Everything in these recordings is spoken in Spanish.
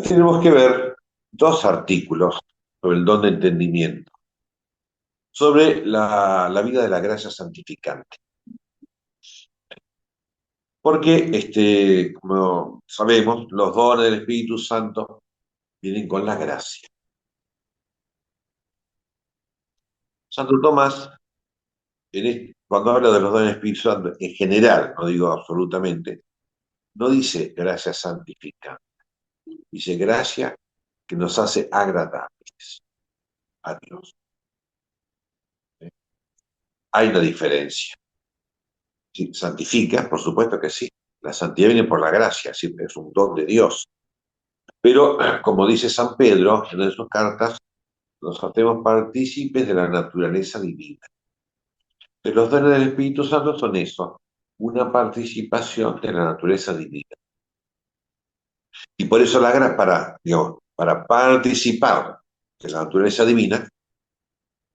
Hoy tenemos que ver dos artículos sobre el don de entendimiento, sobre la vida de la gracia santificante. Porque, como sabemos, los dones del Espíritu Santo vienen con la gracia. Santo Tomás, cuando habla de los dones del Espíritu Santo, en general, no digo absolutamente, no dice gracia santificante, dice gracia que nos hace agradables a Dios. Hay una diferencia. Sí, santifica, por supuesto que sí. La santidad viene por la gracia, sí, es un don de Dios. Pero, como dice San Pedro en sus cartas, nos hacemos partícipes de la naturaleza divina. Pero los dones del Espíritu Santo son eso, una participación de la naturaleza divina. Y por eso para participar de la naturaleza divina,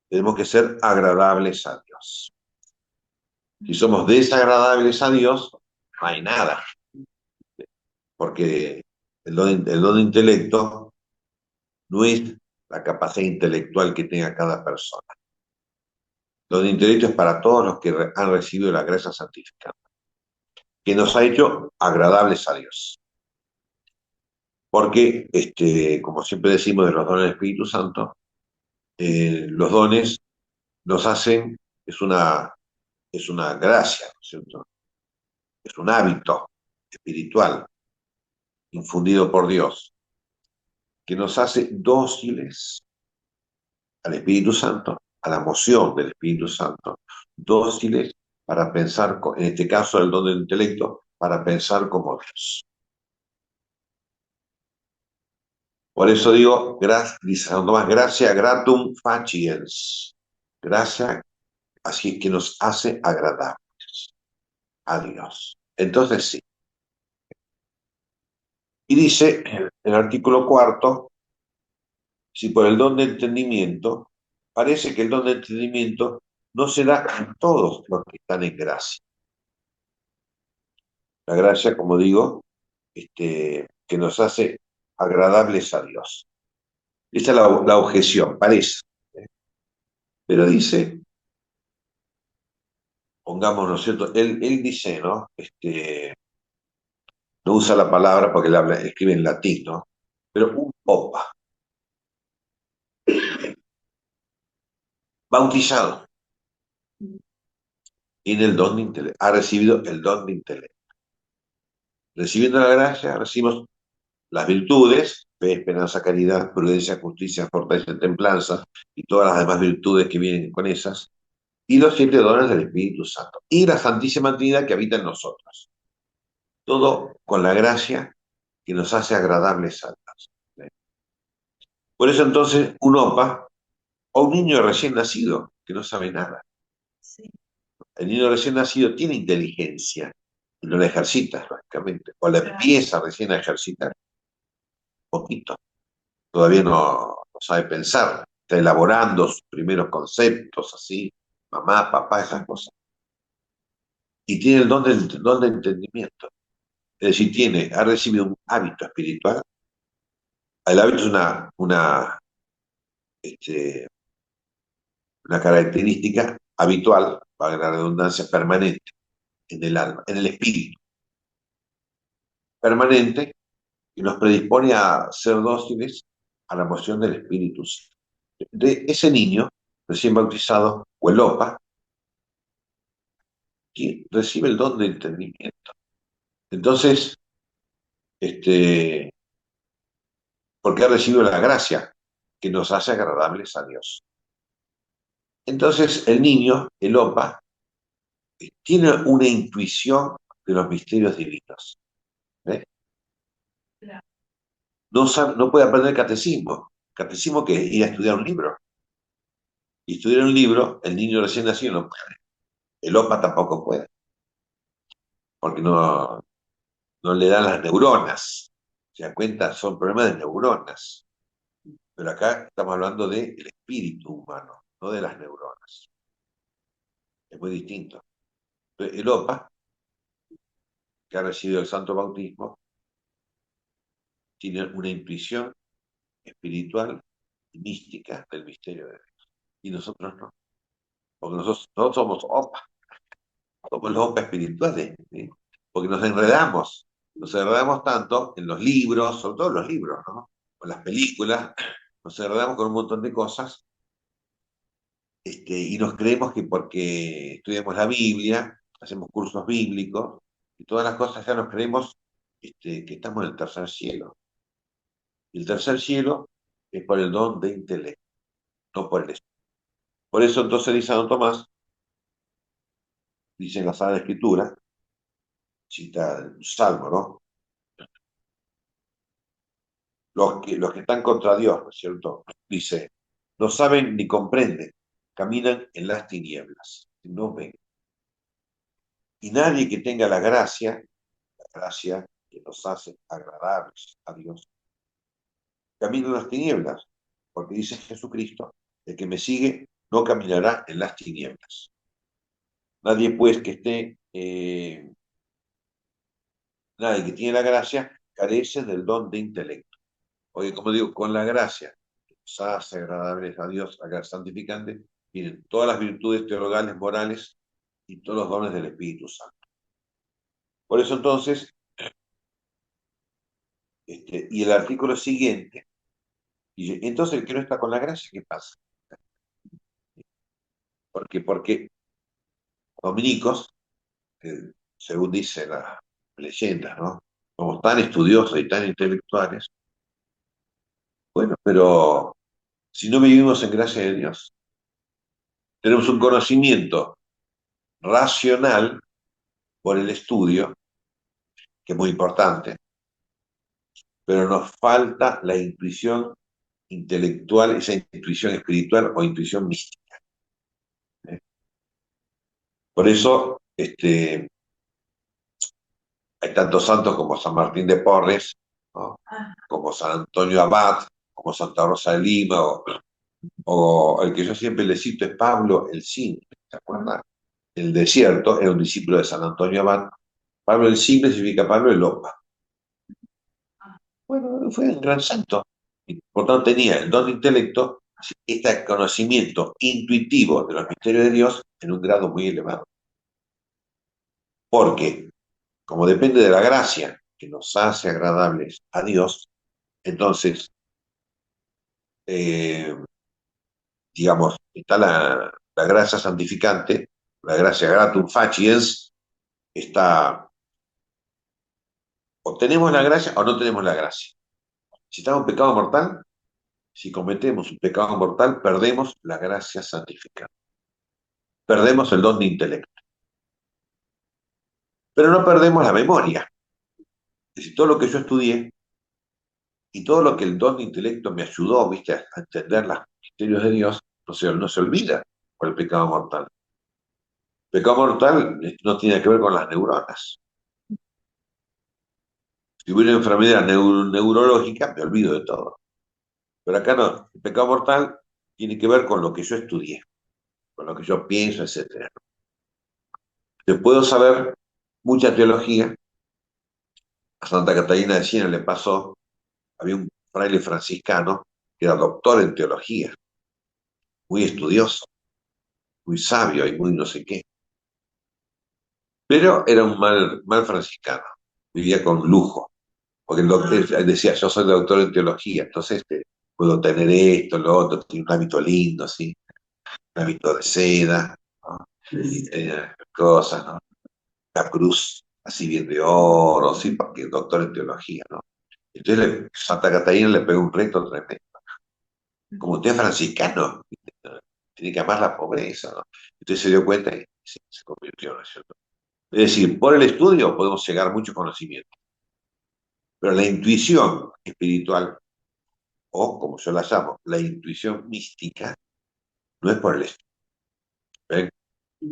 tenemos que ser agradables a Dios. Si somos desagradables a Dios, no hay nada, porque el don de intelecto no es la capacidad intelectual que tenga cada persona. El don de intelecto es para todos los que han recibido la gracia santificante, que nos ha hecho agradables a Dios. Porque, como siempre decimos de los dones del Espíritu Santo, los dones nos hacen, es una gracia, ¿no es cierto? Es un hábito espiritual infundido por Dios, que nos hace dóciles al Espíritu Santo, a la moción del Espíritu Santo, dóciles para pensar, en este caso el don del intelecto, para pensar como Dios. Por eso digo, dice Santo Tomás, gracia gratum faciens, gracia así que nos hace agradables a Dios. Entonces sí. Y dice el artículo cuarto, si por el don de entendimiento, parece que el don de entendimiento no se da a todos los que están en gracia. La gracia, como digo, que nos hace agradables a Dios. Esa es la objeción, parece. ¿Eh? Pero dice, pongamos, ¿no es cierto? Él dice, ¿no? No usa la palabra porque él escribe en latín, ¿no? Pero un popa, bautizado, tiene el don de intelecto, ha recibido el don de intelecto. Recibiendo la gracia, recibimos las virtudes, fe, esperanza, caridad, prudencia, justicia, fortaleza, templanza y todas las demás virtudes que vienen con esas, y los 7 dones del Espíritu Santo, y la Santísima Trinidad que habita en nosotros. Todo con la gracia que nos hace agradables a Dios. Por eso entonces un OPA o un niño recién nacido que no sabe nada. Sí, El niño recién nacido tiene inteligencia y no la ejercita, lógicamente, o la claro. empieza recién a ejercitar, poquito. Todavía no sabe pensar, está elaborando sus primeros conceptos, así, mamá, papá, esas cosas. Y tiene el don de entendimiento. Es decir, ha recibido un hábito espiritual. El hábito es este, una característica habitual, para la redundancia, permanente en el alma, en el espíritu, permanente, y nos predispone a ser dóciles a la moción del Espíritu Santo. De ese niño recién bautizado, o el OPA, que recibe el don de entendimiento. Entonces, este, porque ha recibido la gracia que nos hace agradables a Dios. Entonces, el niño, el OPA, tiene una intuición de los misterios divinos. ¿Eh? Claro. No puede aprender catecismo. Catecismo que es ir a estudiar un libro. Y estudiar un libro, el niño recién nacido no puede. El OPA tampoco puede, porque no le dan las neuronas. Se da cuenta, son problemas de neuronas. Pero acá estamos hablando del espíritu humano, no de las neuronas. Es muy distinto. El OPA, que ha recibido el santo bautismo, tienen una intuición espiritual y mística del misterio de Dios. Y nosotros no, porque nosotros somos los opas espirituales, ¿sí? Porque nos enredamos tanto en los libros, sobre todo en los libros, ¿no? O en las películas, nos enredamos con un montón de cosas, y nos creemos que porque estudiamos la Biblia, hacemos cursos bíblicos, y todas las cosas ya nos creemos que estamos en el tercer cielo. Y el tercer cielo es por el don de intelecto, no por el espíritu. Por eso entonces dice Santo Tomás, dice en la Sagrada Escritura, cita un salmo, ¿no? Los que están contra Dios, ¿no es cierto? Dice, no saben ni comprenden, caminan en las tinieblas, no ven. Y nadie que tenga la gracia que nos hace agradables a Dios, camina en las tinieblas, porque dice Jesucristo, el que me sigue no caminará en las tinieblas. Nadie pues que nadie que tiene la gracia carece del don de intelecto. Oye, como digo, con la gracia que nos hace agradables a Dios, a santificante, vienen todas las virtudes teologales, morales y todos los dones del Espíritu Santo. Por eso entonces, y el artículo siguiente, dice, entonces el que no está con la gracia, ¿qué pasa? Porque dominicos, según dice la leyenda, ¿no? Como tan estudiosos y tan intelectuales, bueno, pero si no vivimos en gracia de Dios, tenemos un conocimiento racional por el estudio, que es muy importante, pero nos falta la intuición intelectual, esa intuición espiritual o intuición mística, ¿eh? Por eso hay tantos santos como San Martín de Porres, ¿no? Como San Antonio Abad, como Santa Rosa de Lima, o el que yo siempre le cito es Pablo el Simple, ¿se acuerdan? El desierto era un discípulo de San Antonio Abad. Pablo el Simple significa Pablo el Opa. Bueno, fue un gran santo. Y por tanto tenía el don de intelecto, este conocimiento intuitivo de los misterios de Dios en un grado muy elevado. Porque, como depende de la gracia que nos hace agradables a Dios, entonces, eh, digamos, está la gracia santificante, la gracia gratum faciens, está, o tenemos la gracia o no tenemos la gracia. Si estamos en pecado mortal, si cometemos un pecado mortal, perdemos la gracia santificante, perdemos el don de intelecto, pero no perdemos la memoria. Es decir, todo lo que yo estudié y todo lo que el don de intelecto me ayudó, ¿viste? A entender los misterios de Dios, no se olvida por el pecado mortal. El pecado mortal no tiene que ver con las neuronas. Si hubiera una enfermedad neurológica, me olvido de todo. Pero acá no, el pecado mortal tiene que ver con lo que yo estudié, con lo que yo pienso, etcétera. Yo puedo saber mucha teología. A Santa Catalina de Siena le pasó, había un fraile franciscano que era doctor en teología, muy estudioso, muy sabio y muy no sé qué. Pero era un mal franciscano, vivía con lujo, porque el doctor él decía, yo soy doctor en teología, entonces puedo tener esto, lo otro, tiene un hábito lindo, ¿sí? Un hábito de seda, ¿no? Y tenía cosas, ¿no? La cruz así bien de oro, ¿sí? Porque el doctor en teología, ¿no? Entonces Santa Catarina le pegó un reto tremendo. Como usted es franciscano, tiene que amar la pobreza, ¿no? Entonces se dio cuenta y se convirtió, ¿no es cierto? Es decir, por el estudio podemos llegar a mucho conocimiento, pero la intuición espiritual, o como yo la llamo, la intuición mística, no es por el estudio, ¿ven?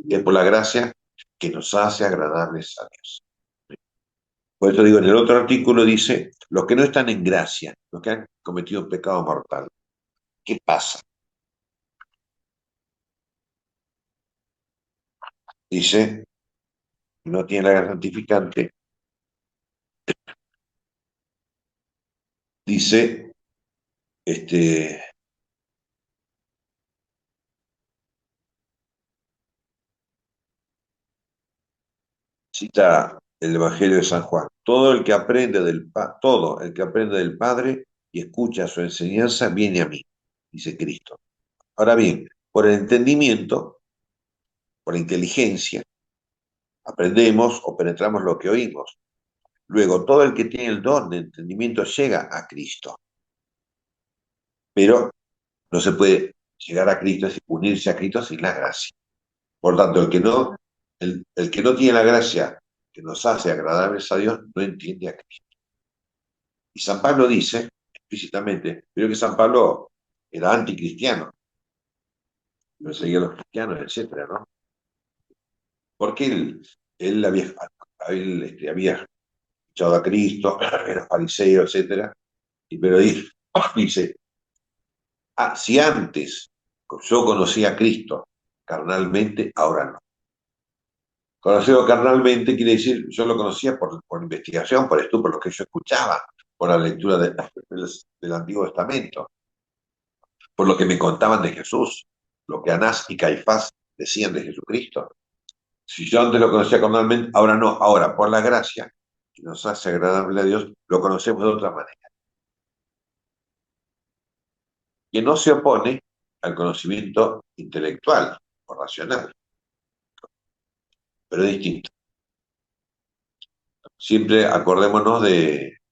Es por la gracia que nos hace agradables a Dios. Por eso digo, en el otro artículo dice, los que no están en gracia, los que han cometido un pecado mortal, ¿qué pasa? Dice, no tiene la santificante, dice, este, cita el Evangelio de San Juan, todo el que aprende del Padre y escucha su enseñanza viene a mí, dice Cristo. Ahora bien, por el entendimiento, por la inteligencia, aprendemos o penetramos lo que oímos. Luego, todo el que tiene el don de entendimiento llega a Cristo, pero no se puede llegar a Cristo, es unirse a Cristo sin la gracia. Por tanto, el que no tiene la gracia que nos hace agradables a Dios no entiende a Cristo. Y San Pablo dice explícitamente, pero que San Pablo era anticristiano, no seguía a los cristianos, etcétera, ¿no? Porque él había escuchado a Cristo, era fariseo, etcétera, pero dice, si antes yo conocía a Cristo carnalmente, ahora no. Conocerlo carnalmente quiere decir, yo lo conocía por investigación, por lo que yo escuchaba, por la lectura del Antiguo Testamento, por lo que me contaban de Jesús, lo que Anás y Caifás decían de Jesucristo. Si yo antes lo conocía carnalmente, ahora no, ahora por la gracia que nos hace agradable a Dios, lo conocemos de otra manera, que no se opone al conocimiento intelectual o racional, pero es distinto. Siempre acordémonos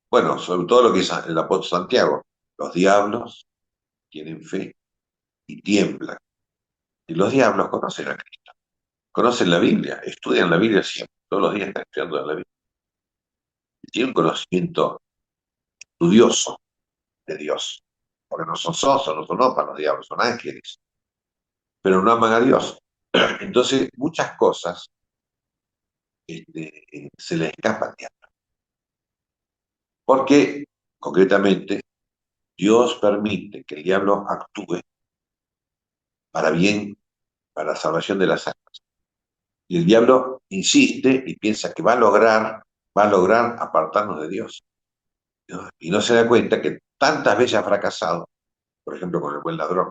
bueno, sobre todo lo que dice el apóstol Santiago, los diablos tienen fe y tiemblan. Y los diablos conocen a Cristo, conocen la Biblia, estudian la Biblia siempre, todos los días están estudiando la Biblia. Y tienen un conocimiento estudioso de Dios, porque no son sosos, no son opas los diablos, son ángeles, pero no aman a Dios. Entonces, muchas cosas se les escapan al diablo, porque concretamente Dios permite que el diablo actúe para bien, para la salvación de las almas. Y el diablo insiste y piensa que va a lograr apartarnos de Dios, ¿no? Y no se da cuenta que tantas veces ha fracasado, por ejemplo, con el buen ladrón,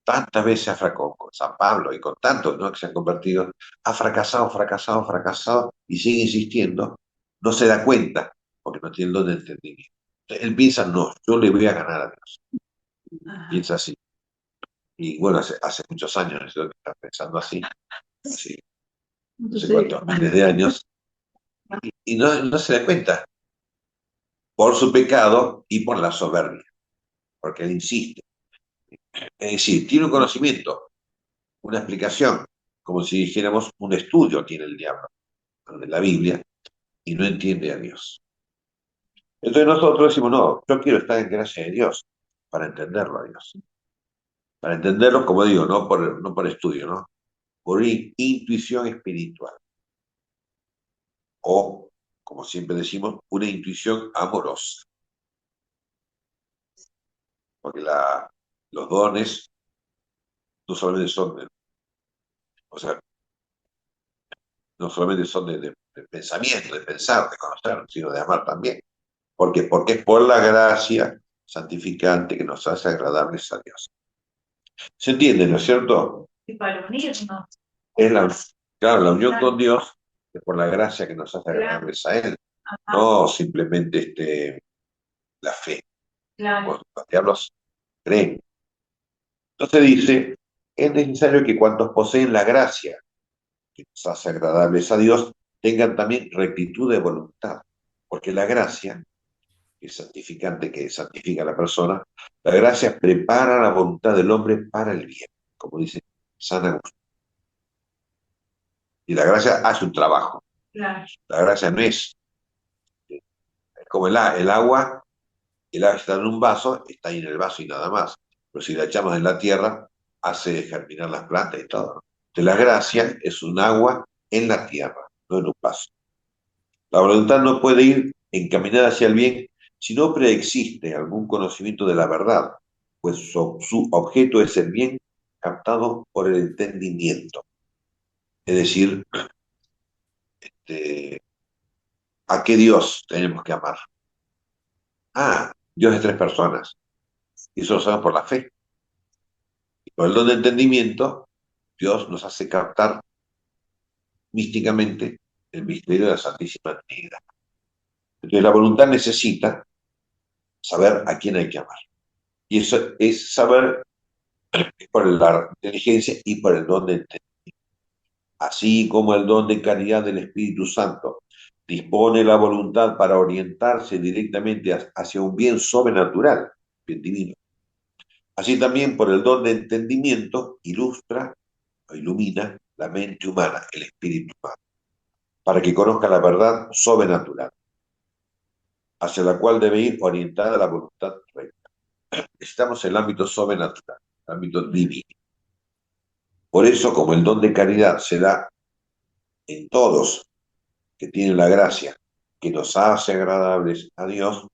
tantas veces ha fracasado con San Pablo y con tantos, ¿no?, que se han convertido, ha fracasado, fracasado, fracasado y sigue insistiendo, no se da cuenta porque no tiene el don de entendimiento. Entonces, él piensa, no, yo le voy a ganar a Dios. Ajá. Piensa así. Y bueno, hace muchos años, ¿no?, que está pensando así, así, no sé cuántos miles de años, y no se da cuenta por su pecado y por la soberbia, porque él insiste. Es decir, tiene un conocimiento, una explicación, como si dijéramos un estudio tiene el diablo de la Biblia y no entiende a Dios. Entonces nosotros decimos, no, yo quiero estar en gracia de Dios para entenderlo a Dios. Para entenderlo, como digo, no por estudio, ¿no? Por intuición espiritual. O, como siempre decimos, una intuición amorosa. Porque los dones no solamente son o sea, no solamente son de pensamiento, de pensar, de conocer, sino de amar también. ¿Por qué? Porque es por la gracia santificante que nos hace agradables a Dios. ¿Se entiende, no es cierto? Y para unirnos. Es claro, la unión con Dios es por la gracia que nos hace agradables a Él, Ajá, no simplemente la fe. claro. Los diablos creen. Entonces dice, es necesario que cuantos poseen la gracia que nos hace agradables a Dios tengan también rectitud de voluntad, porque la gracia, que es santificante, que santifica a la persona, la gracia prepara la voluntad del hombre para el bien, como dice San Agustín. Y la gracia hace un trabajo. Claro. La gracia no es como el agua está en un vaso, está ahí en el vaso y nada más. Pero si la echamos en la tierra, hace germinar las plantas y todo. Entonces la gracia es un agua en la tierra, no en un vaso. La voluntad no puede ir encaminada hacia el bien si no preexiste algún conocimiento de la verdad, pues su objeto es el bien captado por el entendimiento. Es decir, ¿a qué Dios tenemos que amar? Dios es tres personas, y eso lo sabemos por la fe. Y por el don de entendimiento, Dios nos hace captar místicamente el misterio de la Santísima Trinidad. Entonces la voluntad necesita saber a quién hay que amar. Y eso es saber por la inteligencia y por el don de entendimiento. Así como el don de caridad del Espíritu Santo dispone la voluntad para orientarse directamente hacia un bien sobrenatural, bien divino. Así también por el don de entendimiento ilustra o ilumina la mente humana, el espíritu humano, para que conozca la verdad sobrenatural, hacia la cual debe ir orientada la voluntad recta. Estamos en el ámbito sobrenatural, el ámbito divino. Por eso, como el don de caridad se da en todos que tienen la gracia que nos hace agradables a Dios,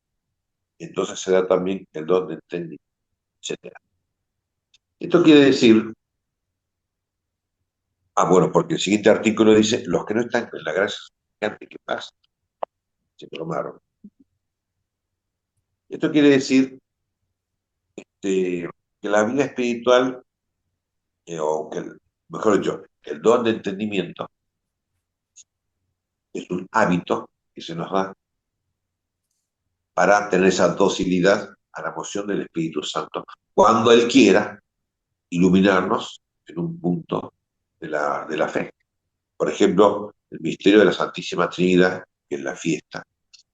entonces se da también el don de entendimiento, etcétera. Esto quiere decir, bueno, porque el siguiente artículo dice, los que no están en la gracia, ¿qué pasa? Se bromaron. Esto quiere decir que la vida espiritual, o que, mejor dicho, que el don de entendimiento es un hábito que se nos da para tener esa docilidad a la moción del Espíritu Santo, cuando Él quiera iluminarnos en un punto de la fe. Por ejemplo, el misterio de la Santísima Trinidad, que es la fiesta.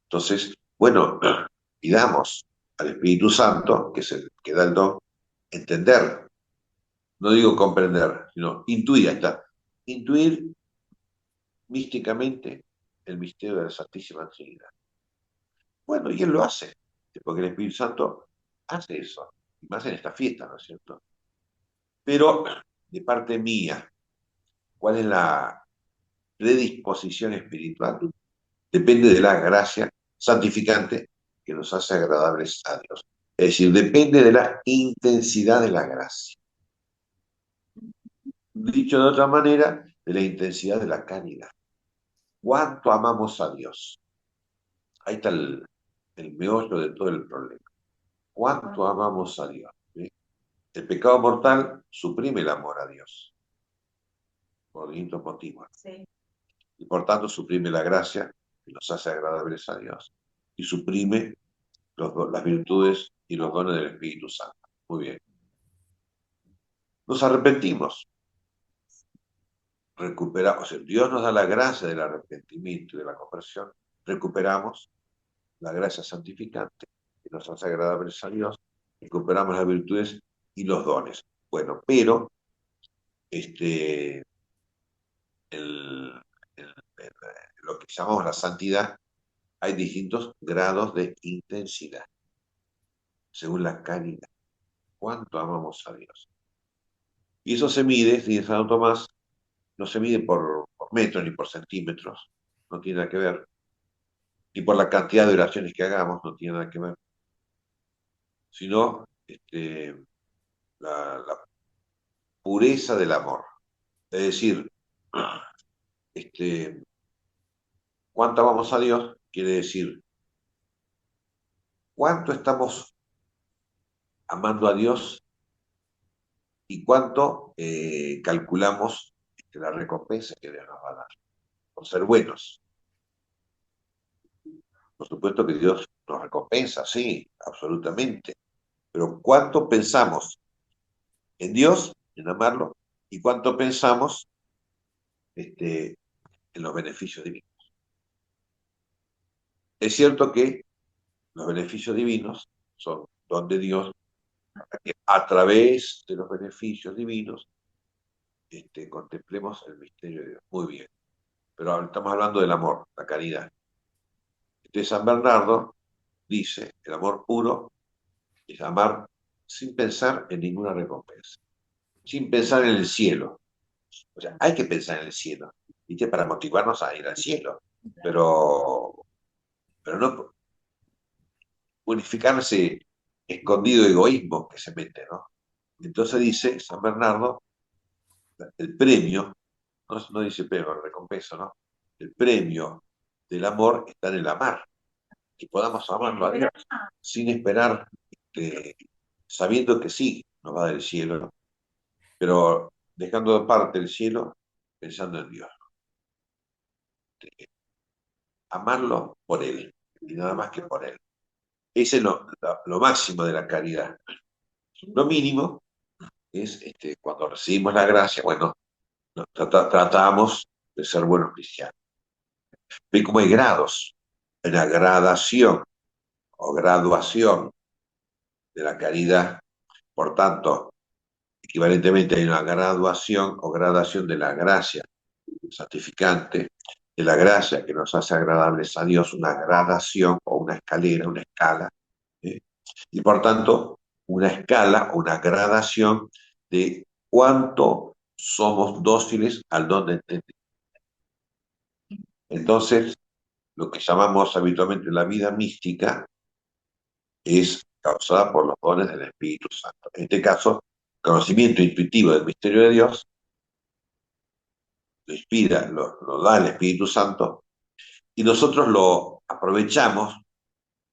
Entonces, bueno, pidamos al Espíritu Santo, que es el que da el don, entender, no digo comprender, sino intuir, ahí está, intuir místicamente el misterio de la Santísima Trinidad. Bueno, y Él lo hace, porque el Espíritu Santo hace eso, y más en esta fiesta, ¿no es cierto? Pero, de parte mía, ¿cuál es la predisposición espiritual? Depende de la gracia santificante que nos hace agradables a Dios. Es decir, depende de la intensidad de la gracia. Dicho de otra manera, de la intensidad de la caridad. ¿Cuánto amamos a Dios? Ahí está el meollo de todo el problema. ¿Cuánto amamos a Dios? ¿Sí? El pecado mortal suprime el amor a Dios, por distintos motivos. Sí. Y por tanto suprime la gracia que nos hace agradables a Dios. Y suprime las virtudes y los dones del Espíritu Santo. Muy bien. Nos arrepentimos. Recuperamos, o sea, Dios nos da la gracia del arrepentimiento y de la conversión. Recuperamos la gracia santificante que nos hace agradables a Dios. Recuperamos las virtudes y los dones. Bueno, pero este, el, lo que llamamos la santidad, hay distintos grados de intensidad, según la calidad. ¿Cuánto amamos a Dios? Y eso se mide, dice Santo Tomás, no se mide por metros ni por centímetros, no tiene nada que ver, ni por la cantidad de oraciones que hagamos, no tiene nada que ver, sino la pureza del amor. Es decir, este, cuánto amamos a Dios quiere decir cuánto estamos amando a Dios y cuánto calculamos la recompensa que Dios nos va a dar por ser buenos. Por supuesto que Dios nos recompensa, sí, absolutamente. Pero ¿cuánto pensamos en Dios, en amarlo? ¿Y cuánto pensamos en los beneficios divinos? Es cierto que los beneficios divinos son don de Dios, que a través de los beneficios divinos contemplemos el misterio de Dios. Muy bien. Pero ahora estamos hablando del amor, la caridad. San Bernardo dice, el amor puro es amar sin pensar en ninguna recompensa, sin pensar en el cielo. O sea, hay que pensar en el cielo, ¿viste? Para motivarnos a ir al cielo, pero no purificar ese escondido egoísmo que se mete, ¿no? Entonces dice San Bernardo, el premio, no dice premio, recompensa, ¿no? El premio del amor está en el amar. que podamos amarlo a Dios, sin esperar, sabiendo que sí nos va del cielo, pero dejando de parte el cielo, pensando en Dios. Amarlo por Él, y nada más que por Él. Ese es lo máximo de la caridad. Lo mínimo es cuando recibimos la gracia, bueno, tratamos de ser buenos cristianos. Ve cómo hay grados, hay una gradación o graduación de la caridad, por tanto, equivalentemente hay una graduación o gradación de la gracia santificante, de la gracia que nos hace agradables a Dios, una gradación o una escalera, una escala, ¿eh? Y por tanto, una escala o una gradación de cuánto somos dóciles al don de entendimiento. Entonces, lo que llamamos habitualmente la vida mística es causada por los dones del Espíritu Santo. En este caso, conocimiento intuitivo del misterio de Dios lo inspira, lo da el Espíritu Santo, y nosotros lo aprovechamos,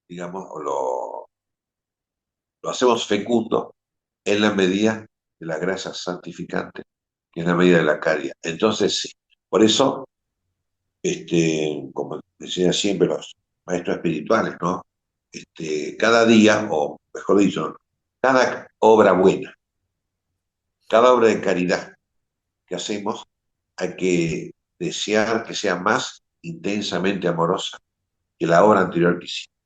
digamos, o lo hacemos fecundo en la medida de la gracia santificante, que es la medida de la caridad. Entonces, sí, por eso, como decían siempre los maestros espirituales, ¿no? Cada día, o mejor dicho, cada obra buena, cada obra de caridad que hacemos, hay que desear que sea más intensamente amorosa que la obra anterior que hicimos.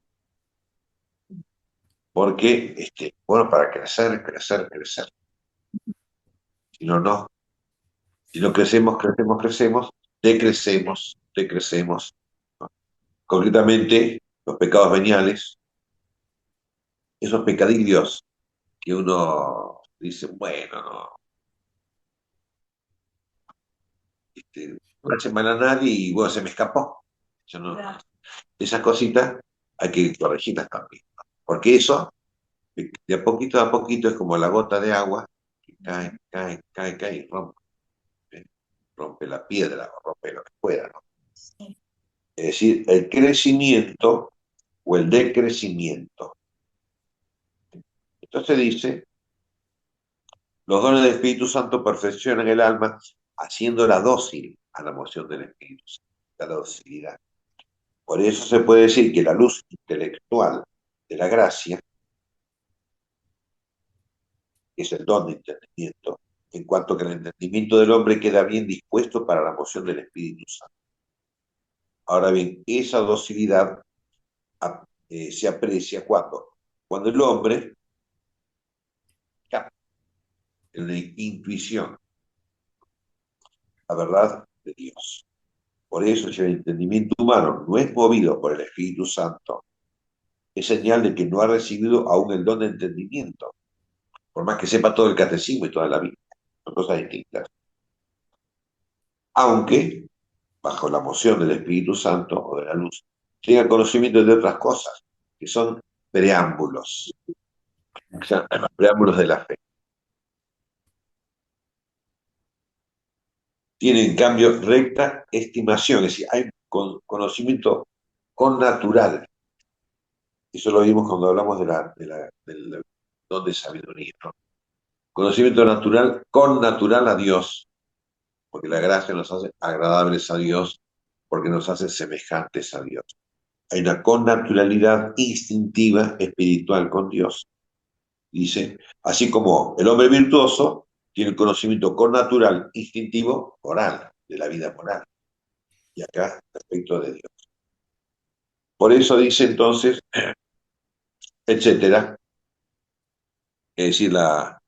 Porque, bueno, para crecer, crecer, crecer. Si no, no. Si no crecemos, crecemos, crecemos, decrecemos, decrecemos, ¿no? Concretamente, los pecados veniales, esos pecadillos que uno dice, bueno, no, no le hace mal a nadie y bueno, se me escapó. Yo no, esas cositas hay que corregirlas también, ¿no? Porque eso, de a poquito, es como la gota de agua que cae, cae, cae, cae y rompe, ¿eh? Rompe la piedra, o rompe lo que pueda, ¿no? Es decir, el crecimiento o el decrecimiento. Entonces dice, los dones del Espíritu Santo perfeccionan el alma haciéndola dócil a la moción del Espíritu Santo, a la docilidad. Por eso se puede decir que la luz intelectual de la gracia, que es el don de entendimiento, en cuanto que el entendimiento del hombre queda bien dispuesto para la moción del Espíritu Santo. Ahora bien, esa docilidad se aprecia cuando el hombre capta en la intuición la verdad de Dios. Por eso, si el entendimiento humano no es movido por el Espíritu Santo, es señal de que no ha recibido aún el don de entendimiento, por más que sepa todo el catecismo y toda la Biblia. Son cosas distintas. Aunque, bajo la moción del Espíritu Santo o de la luz, tenga conocimiento de otras cosas, que son preámbulos, o sea, preámbulos de la fe. Tiene, en cambio, recta estimación, es decir, hay conocimiento connatural. Eso lo vimos cuando hablamos del don de sabiduría, ¿no? Conocimiento natural, connatural a Dios, porque la gracia nos hace agradables a Dios, porque nos hace semejantes a Dios. Hay una connaturalidad instintiva espiritual con Dios. Dice, así como el hombre virtuoso tiene el conocimiento connatural instintivo moral, de la vida moral. Y acá, respecto de Dios. Por eso dice entonces, etcétera, es decir, la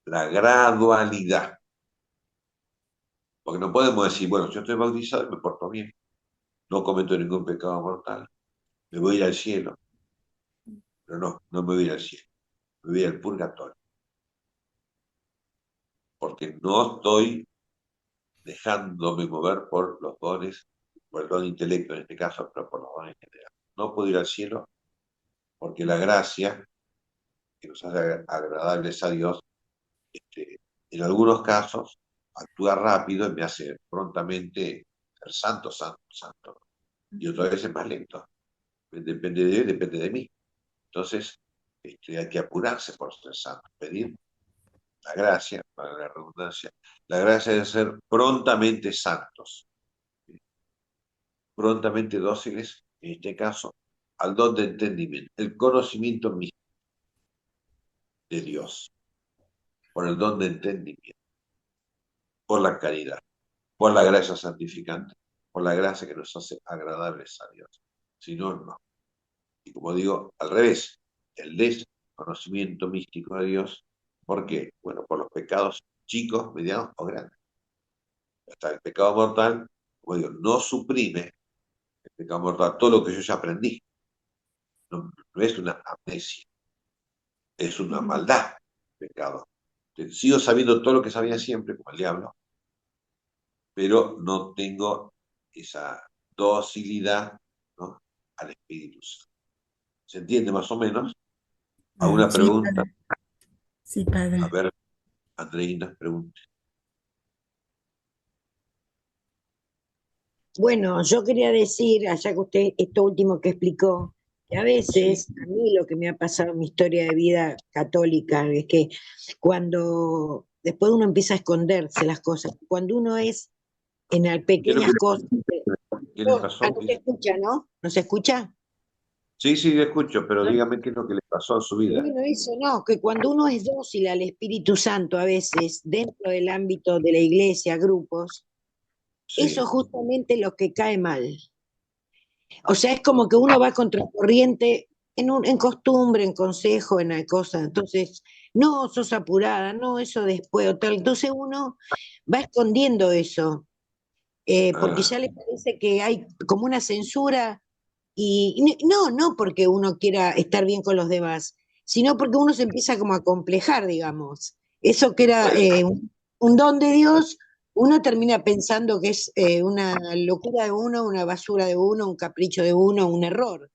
gradualidad. Porque no podemos decir, bueno, yo estoy bautizado y me porto bien, no cometo ningún pecado mortal, me voy a ir al cielo. Pero no, no me voy a ir al cielo, me voy al purgatorio. Porque no estoy dejándome mover por los dones, por el don de intelecto en este caso, pero por los dones en general. No puedo ir al cielo porque la gracia que nos hace agradables a Dios, en algunos casos actúa rápido y me hace prontamente ser santo, santo, santo. Y otras veces más lento. depende de él, depende de mí. Entonces, hay que apurarse por ser santo, pedir la gracia, para la redundancia, la gracia de ser prontamente santos, prontamente dóciles, en este caso, al don de entendimiento, el conocimiento mismo de Dios, por el don de entendimiento, por la caridad, por la gracia santificante, por la gracia que nos hace agradables a Dios. Si no, no. Y como digo, al revés, el desconocimiento místico de Dios, ¿por qué? Bueno, por los pecados chicos, medianos o grandes. Hasta el pecado mortal, como digo, no suprime el pecado mortal todo lo que yo ya aprendí. No, no es una amnesia, es una maldad, pecado. Sigo sabiendo todo lo que sabía siempre, como el diablo, pero no tengo esa docilidad, ¿no?, al Espíritu Santo. ¿Se entiende más o menos? ¿Alguna Sí, pregunta? padre. Sí, A padre. ver, Andreina, pregunta. Bueno, yo quería decir, allá que usted, esto último que explicó, que a Sí. veces, a mí lo que me ha pasado en mi historia de vida católica es que cuando después uno empieza a esconderse las cosas, cuando uno es en las ¿Qué es lo que pequeñas cosas, qué le pasó? no se escucha, ¿no? ¿No se escucha? Sí, sí, le escucho, pero dígame qué es lo que le pasó en su vida. Bueno, eso no, que cuando uno es dócil al Espíritu Santo, a veces, dentro del ámbito de la iglesia, grupos, eso Sí. es justamente lo que cae mal. O sea, es como que uno va contracorriente en costumbre, en consejo, en la cosa. Entonces, no, sos apurada, no, eso después o tal. Entonces uno va escondiendo eso, porque Ah, ya le parece que hay como una censura y no, no porque uno quiera estar bien con los demás, sino porque uno se empieza como a complejar, digamos. Eso que era bueno, un don de Dios, uno termina pensando que es una locura de uno, una basura de uno, un capricho de uno, un error.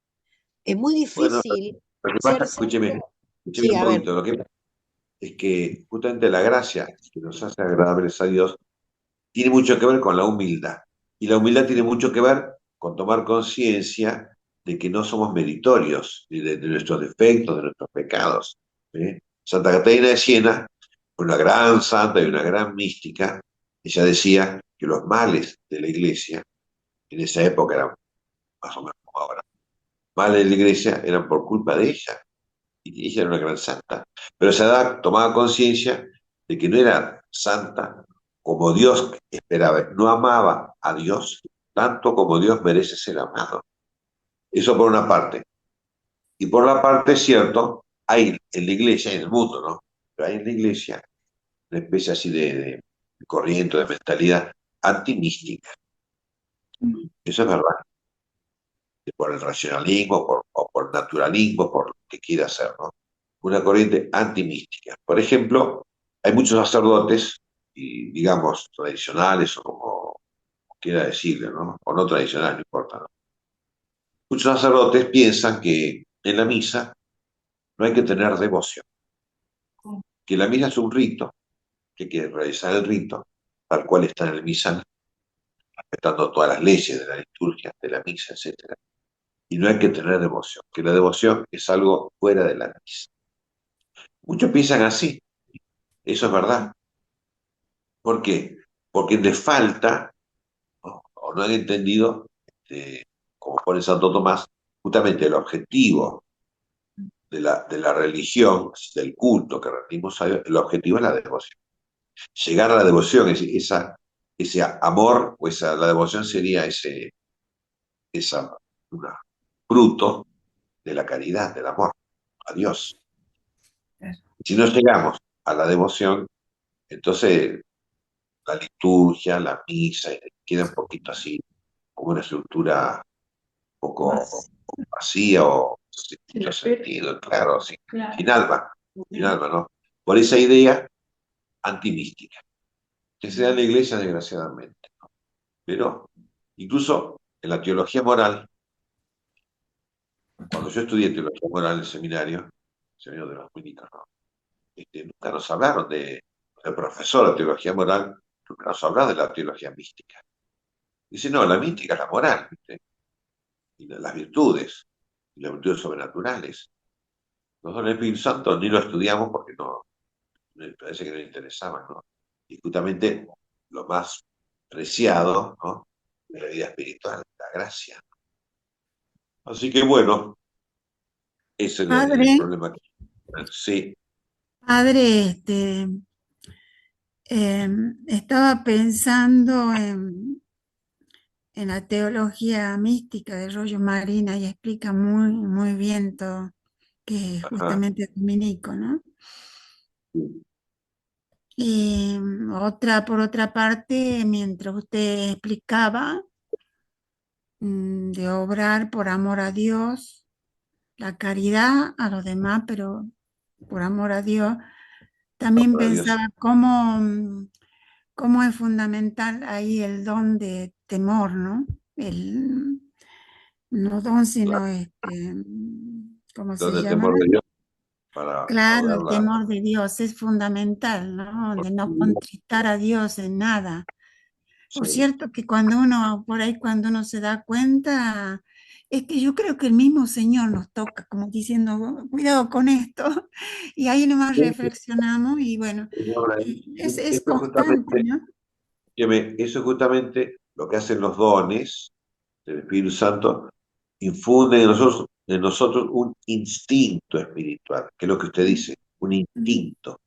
Es muy bueno, difícil lo que pasa, ser escúcheme, santo. escúcheme Sí, un a ver. poquito, lo que pasa es que justamente la gracia que nos hace agradables a Dios tiene mucho que ver con la humildad. Y la humildad tiene mucho que ver con tomar conciencia de que no somos meritorios de nuestros defectos, de nuestros pecados. ¿Eh? Santa Catarina de Siena, una gran santa y una gran mística, ella decía que los males de la iglesia, en esa época eran más o menos como ahora, males de la iglesia eran por culpa de ella. Y ella era una gran santa. Pero esa edad tomaba conciencia de que no era santa como Dios esperaba, no amaba a Dios tanto como Dios merece ser amado. Eso por una parte. Y por la parte, es cierto, hay en la iglesia, en el mundo, ¿no? Pero hay en la iglesia una especie así de corriente, de mentalidad antimística. Eso es verdad. Por el racionalismo, o por naturalismo, por lo que quiera hacer, ¿no? Una corriente antimística. Por ejemplo, hay muchos sacerdotes, y digamos, tradicionales o como quiera decirle, ¿no? O no tradicionales, no importa, ¿no? Muchos sacerdotes piensan que en la misa no hay que tener devoción, que la misa es un rito, que hay que realizar el rito tal cual está en el misal, respetando todas las leyes de la liturgia, de la misa, etcétera. Y no hay que tener devoción, que la devoción es algo fuera de la misa. Muchos piensan así, eso es verdad. ¿Por qué? Porque les falta, ¿no?, o no han entendido, como pone Santo Tomás, justamente el objetivo de la religión, del culto que rendimos a Dios, el objetivo es la devoción. Llegar a la devoción, ese amor, o la devoción sería esa, una, fruto de la caridad, del amor a Dios. Si no llegamos a la devoción, entonces la liturgia, la misa, queda un poquito así, como una estructura un poco vacía o sin mucho sentido, claro, sin alma, sin alma, ¿no? Por esa idea antimística, que se da en la iglesia desgraciadamente, ¿no? Pero incluso en la teología moral, cuando yo estudié teología moral en el seminario de los dominicos, ¿no? Nunca nos hablaron el profesor de teología moral, nunca nos hablaron de la teología mística. Dice, no, la mística es la moral, ¿viste? Y las virtudes. y las virtudes sobrenaturales. Nosotros en el Espíritu Santo ni lo estudiamos porque no, me parece que no interesaba, ¿no? Y justamente lo más preciado, ¿no? De la vida espiritual, la gracia. Así que bueno, ese es el Padre, problema que sí, padre, estaba pensando en la teología mística de Rollo Marina y explica muy, muy bien todo, que es ajá, justamente dominico, ¿no? sí, Y por otra parte, mientras usted explicaba de obrar por amor a Dios, la caridad a los demás, pero por amor a Dios, también para Dios. pensaba cómo es fundamental ahí el don de temor, ¿no? El, no don, Claro, sino ¿cómo se donde el llama? temor de Dios para Claro, lograr el la... temor de Dios es fundamental, ¿no? De no contristar a Dios en nada. Por Sí, cierto que cuando uno, por ahí cuando uno se da cuenta, es que yo creo que el mismo Señor nos toca, como diciendo, cuidado con esto, y ahí nomás reflexionamos y bueno, señora, es esto constante, justamente, ¿no? eso es justamente lo que hacen los dones del Espíritu Santo, infunden en nosotros un instinto espiritual, que es lo que usted dice, un Ujú, instinto.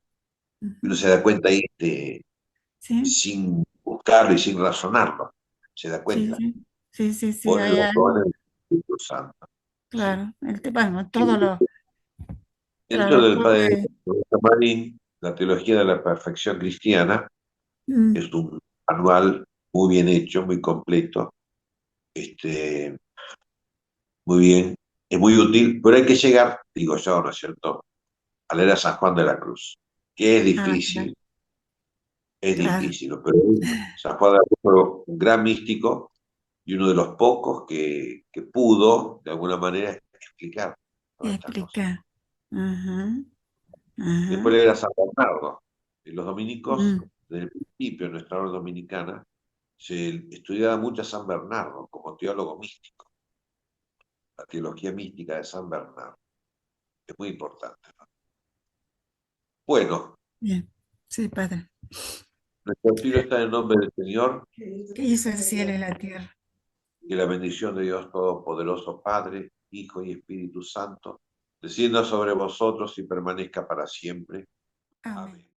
Uno ujú. se da cuenta ahí Sí, sin buscarlo y sin razonarlo. Se da sí, cuenta. sí, sí, sí, sí, Ponen los dones del Espíritu Santo. Sí. claro, bueno, todo lo, El libro claro, del todo padre es, Marín, La teología de la perfección cristiana, mm, es un manual muy bien hecho, muy completo, este, muy bien, es muy útil, pero hay que llegar, digo yo, ¿no es cierto?, a leer a San Juan de la Cruz, que claro, es claro, difícil, pero San Juan de la Cruz fue un gran místico y uno de los pocos que pudo, de alguna manera, explicar todas estas cosas. explicar. Ajá, Después ajá, leer a San Bernardo. Y los dominicos, mm, desde el principio, en nuestra orden dominicana, se estudiaba mucho a San Bernardo como teólogo místico, la teología mística de San Bernardo. Es muy importante, ¿no? Bueno, bien, sí, Padre, nuestro tiro está en el nombre del Señor, que hizo el cielo y la tierra. que la bendición de Dios Todopoderoso, Padre, Hijo y Espíritu Santo, descienda sobre vosotros y permanezca para siempre. Amén. Amén.